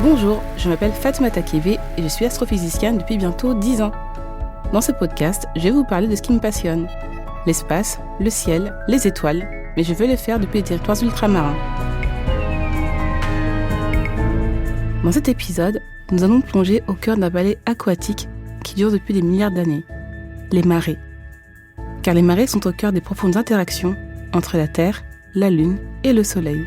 Bonjour, je m'appelle Fatoumata Kébé et je suis astrophysicienne depuis bientôt 10 ans. Dans ce podcast, je vais vous parler de ce qui me passionne. L'espace, le ciel, les étoiles, mais je veux le faire depuis les territoires ultramarins. Dans cet épisode, nous allons plonger au cœur d'un ballet aquatique qui dure depuis des milliards d'années, les marées. Car les marées sont au cœur des profondes interactions entre la Terre, la Lune et le Soleil.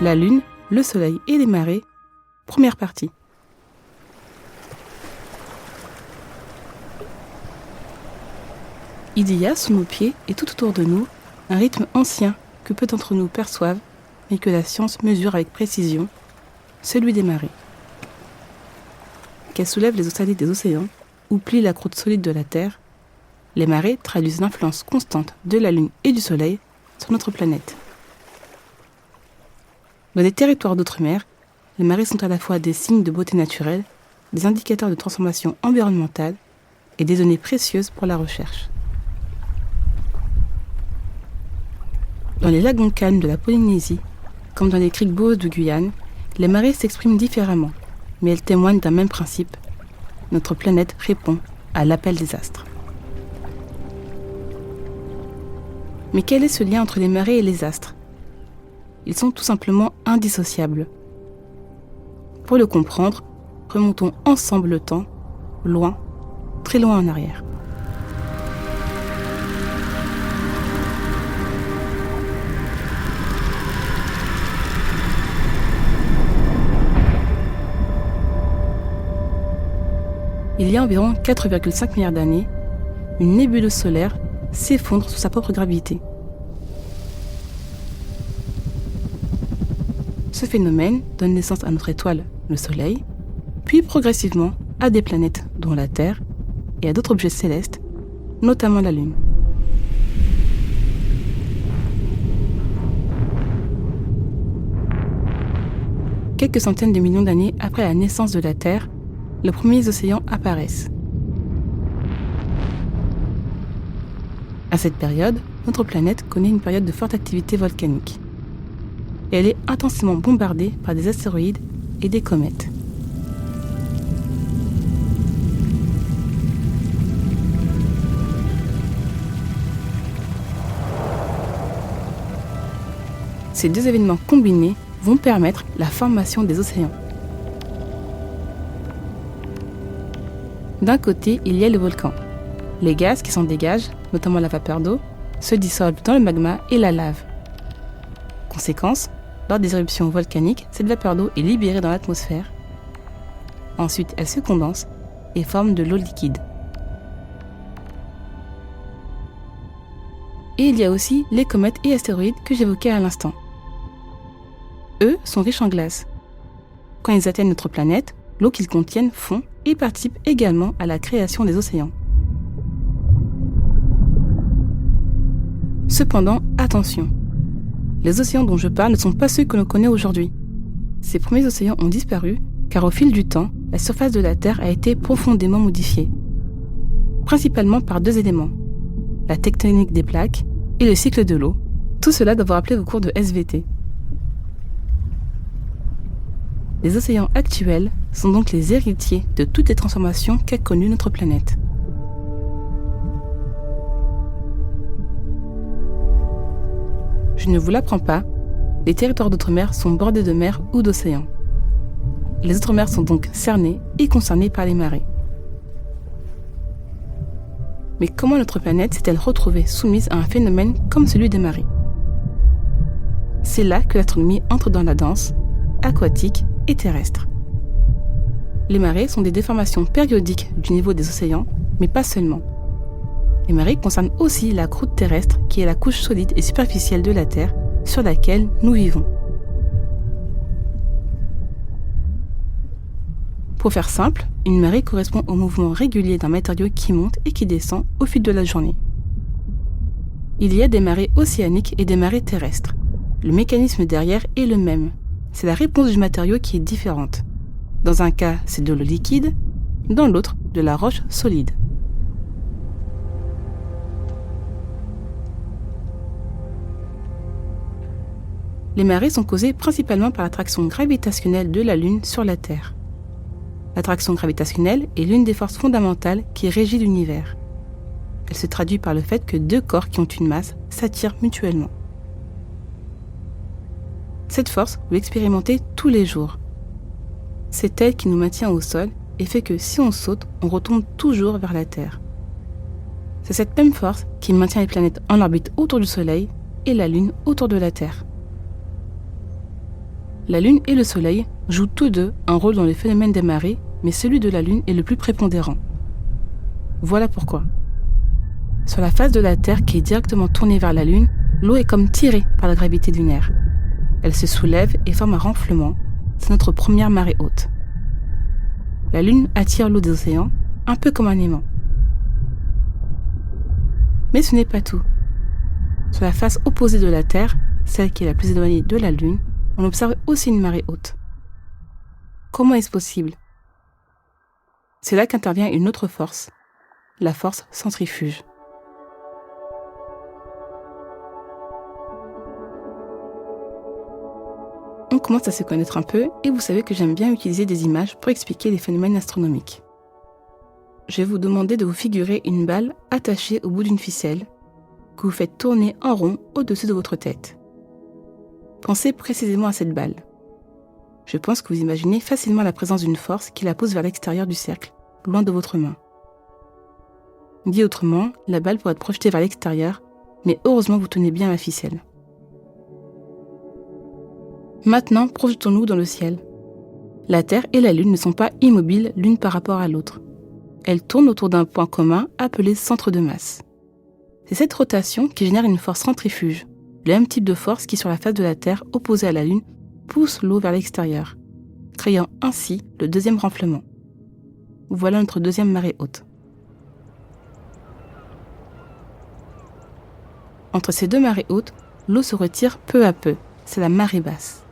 La Lune, le Soleil et les marées, première partie. Il y a sous nos pieds et tout autour de nous un rythme ancien que peu d'entre nous perçoivent mais que la science mesure avec précision, celui des marées. Qu'elles soulèvent les eaux salées des océans ou plient la croûte solide de la Terre, les marées traduisent l'influence constante de la Lune et du Soleil sur notre planète. Dans les territoires d'outre-mer, les marées sont à la fois des signes de beauté naturelle, des indicateurs de transformation environnementale et des données précieuses pour la recherche. Dans les lagons calmes de la Polynésie, comme dans les criques bauges de Guyane, les marées s'expriment différemment, mais elles témoignent d'un même principe. Notre planète répond à l'appel des astres. Mais quel est ce lien entre les marées et les astres ? Ils sont tout simplement indissociables. Pour le comprendre, remontons ensemble le temps, loin, très loin en arrière. Il y a environ 4,5 milliards d'années, une nébuleuse solaire s'effondre sous sa propre gravité. Ce phénomène donne naissance à notre étoile, le Soleil, puis progressivement à des planètes, dont la Terre, et à d'autres objets célestes, notamment la Lune. Quelques centaines de millions d'années après la naissance de la Terre, les premiers océans apparaissent. À cette période, notre planète connaît une période de forte activité volcanique. Et elle est intensément bombardée par des astéroïdes et des comètes. Ces deux événements combinés vont permettre la formation des océans. D'un côté, il y a le volcan. Les gaz qui s'en dégagent, notamment la vapeur d'eau, se dissolvent dans le magma et la lave. Conséquence, lors des éruptions volcaniques, cette vapeur d'eau est libérée dans l'atmosphère. Ensuite, elle se condense et forme de l'eau liquide. Et il y a aussi les comètes et astéroïdes que j'évoquais à l'instant. Eux sont riches en glace. Quand ils atteignent notre planète, l'eau qu'ils contiennent fond et participe également à la création des océans. Cependant, attention, les océans dont je parle ne sont pas ceux que l'on connaît aujourd'hui. Ces premiers océans ont disparu car au fil du temps, la surface de la Terre a été profondément modifiée. Principalement par deux éléments, la tectonique des plaques et le cycle de l'eau. Tout cela doit vous rappeler vos cours de SVT. Les océans actuels sont donc les héritiers de toutes les transformations qu'a connues notre planète. Je ne vous l'apprends pas, les territoires d'outre-mer sont bordés de mers ou d'océans. Les outre-mer sont donc cernés et concernés par les marées. Mais comment notre planète s'est-elle retrouvée soumise à un phénomène comme celui des marées ? C'est là que l'astronomie entre dans la danse, aquatique et terrestre. Les marées sont des déformations périodiques du niveau des océans, mais pas seulement. Les marées concernent aussi la croûte terrestre qui est la couche solide et superficielle de la Terre sur laquelle nous vivons. Pour faire simple, une marée correspond au mouvement régulier d'un matériau qui monte et qui descend au fil de la journée. Il y a des marées océaniques et des marées terrestres. Le mécanisme derrière est le même. C'est la réponse du matériau qui est différente. Dans un cas, c'est de l'eau liquide, dans l'autre, de la roche solide. Les marées sont causées principalement par l'attraction gravitationnelle de la Lune sur la Terre. L'attraction gravitationnelle est l'une des forces fondamentales qui régit l'univers. Elle se traduit par le fait que deux corps qui ont une masse s'attirent mutuellement. Cette force, vous l'expérimentez tous les jours. C'est elle qui nous maintient au sol et fait que si on saute, on retombe toujours vers la Terre. C'est cette même force qui maintient les planètes en orbite autour du Soleil et la Lune autour de la Terre. La Lune et le Soleil jouent tous deux un rôle dans les phénomènes des marées, mais celui de la Lune est le plus prépondérant. Voilà pourquoi. Sur la face de la Terre qui est directement tournée vers la Lune, l'eau est comme tirée par la gravité lunaire. Elle se soulève et forme un renflement. C'est notre première marée haute. La Lune attire l'eau des océans, un peu comme un aimant. Mais ce n'est pas tout. Sur la face opposée de la Terre, celle qui est la plus éloignée de la Lune, on observe aussi une marée haute. Comment est-ce possible ? C'est là qu'intervient une autre force, la force centrifuge. On commence à se connaître un peu et vous savez que j'aime bien utiliser des images pour expliquer les phénomènes astronomiques. Je vais vous demander de vous figurer une balle attachée au bout d'une ficelle que vous faites tourner en rond au-dessus de votre tête. Pensez précisément à cette balle. Je pense que vous imaginez facilement la présence d'une force qui la pousse vers l'extérieur du cercle, loin de votre main. Dit autrement, la balle pourrait être projetée vers l'extérieur, mais heureusement vous tenez bien la ficelle. Maintenant, projetons-nous dans le ciel. La Terre et la Lune ne sont pas immobiles l'une par rapport à l'autre. Elles tournent autour d'un point commun appelé centre de masse. C'est cette rotation qui génère une force centrifuge, le même type de force qui sur la face de la Terre opposée à la Lune pousse l'eau vers l'extérieur, créant ainsi le deuxième renflement. Voilà notre deuxième marée haute. Entre ces deux marées hautes, l'eau se retire peu à peu, c'est la marée basse.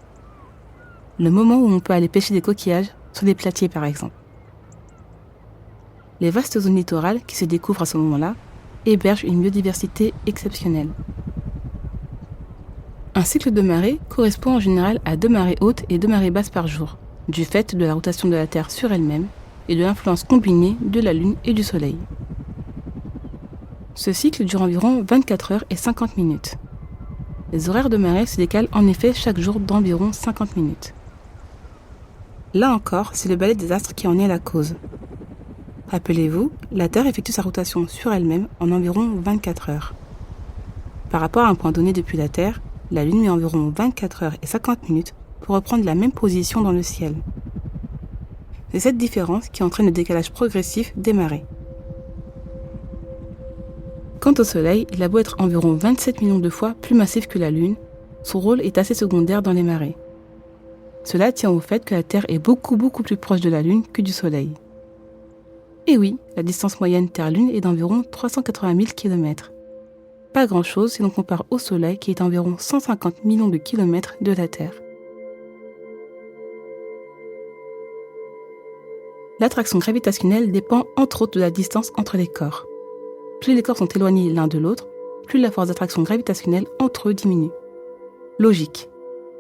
Le moment où on peut aller pêcher des coquillages sur des platiers par exemple. Les vastes zones littorales qui se découvrent à ce moment-là hébergent une biodiversité exceptionnelle. Un cycle de marée correspond en général à 2 marées hautes et 2 marées basses par jour, du fait de la rotation de la Terre sur elle-même et de l'influence combinée de la Lune et du Soleil. Ce cycle dure environ 24 heures et 50 minutes. Les horaires de marée se décalent en effet chaque jour d'environ 50 minutes. Là encore, c'est le balai des astres qui en est la cause. Rappelez-vous, la Terre effectue sa rotation sur elle-même en environ 24 heures. Par rapport à un point donné depuis la Terre, la Lune met environ 24 heures et 50 minutes pour reprendre la même position dans le ciel. C'est cette différence qui entraîne le décalage progressif des marées. Quant au Soleil, il a beau être environ 27 millions de fois plus massif que la Lune, son rôle est assez secondaire dans les marées. Cela tient au fait que la Terre est beaucoup plus proche de la Lune que du Soleil. Et oui, la distance moyenne Terre-Lune est d'environ 380 000 km. Pas grand-chose si l'on compare au Soleil qui est à environ 150 millions de kilomètres de la Terre. L'attraction gravitationnelle dépend entre autres de la distance entre les corps. Plus les corps sont éloignés l'un de l'autre, plus la force d'attraction gravitationnelle entre eux diminue. Logique.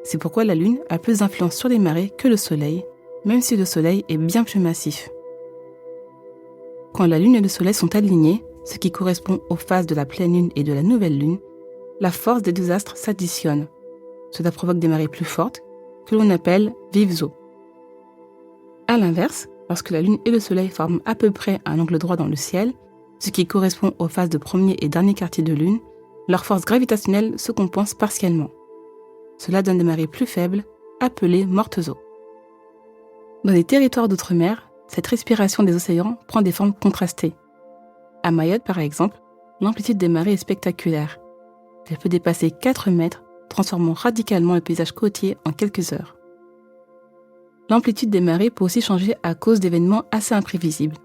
C'est pourquoi la Lune a plus d'influence sur les marées que le Soleil, même si le Soleil est bien plus massif. Quand la Lune et le Soleil sont alignés, ce qui correspond aux phases de la pleine Lune et de la nouvelle Lune, la force des deux astres s'additionne. Cela provoque des marées plus fortes, que l'on appelle vives eaux. A l'inverse, lorsque la Lune et le Soleil forment à peu près un angle droit dans le ciel, ce qui correspond aux phases de premier et dernier quartier de Lune, leur force gravitationnelle se compense partiellement. Cela donne des marées plus faibles, appelées mortes eaux. Dans les territoires d'outre-mer, cette respiration des océans prend des formes contrastées. À Mayotte, par exemple, l'amplitude des marées est spectaculaire. Elle peut dépasser 4 mètres, transformant radicalement le paysage côtier en quelques heures. L'amplitude des marées peut aussi changer à cause d'événements assez imprévisibles.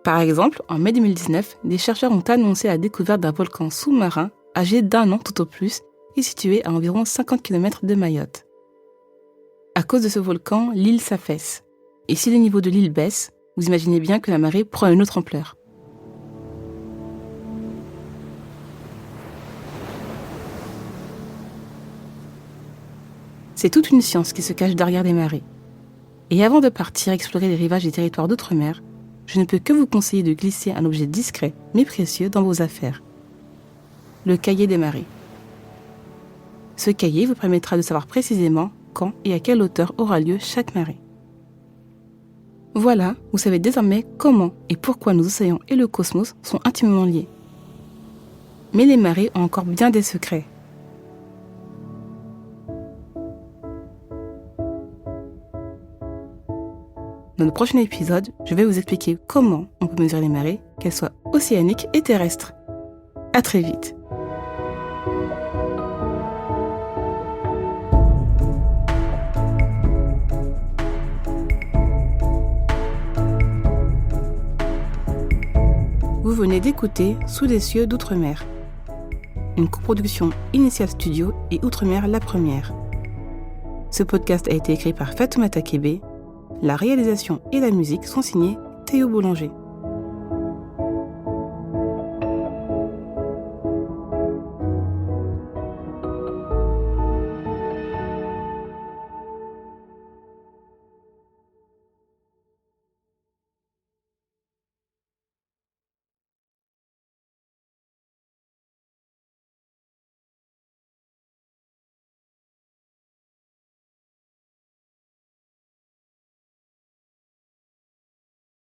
Par exemple, en mai 2019, des chercheurs ont annoncé la découverte d'un volcan sous-marin âgé d'1 an tout au plus et situé à environ 50 km de Mayotte. À cause de ce volcan, l'île s'affaisse. Et si le niveau de l'île baisse, vous imaginez bien que la marée prend une autre ampleur. C'est toute une science qui se cache derrière les marées. Et avant de partir explorer les rivages des territoires d'outre-mer, je ne peux que vous conseiller de glisser un objet discret mais précieux dans vos affaires. Le cahier des marées. Ce cahier vous permettra de savoir précisément quand et à quelle hauteur aura lieu chaque marée. Voilà, vous savez désormais comment et pourquoi nos océans et le cosmos sont intimement liés. Mais les marées ont encore bien des secrets. Dans le prochain épisode, je vais vous expliquer comment on peut mesurer les marées, qu'elles soient océaniques et terrestres. À très vite. Vous venez d'écouter Sous les cieux d'outre-mer, une coproduction Initial Studio et Outre-mer La Première. Ce podcast a été écrit par Fatoumata Kébé. La réalisation et la musique sont signées Théo Boulanger.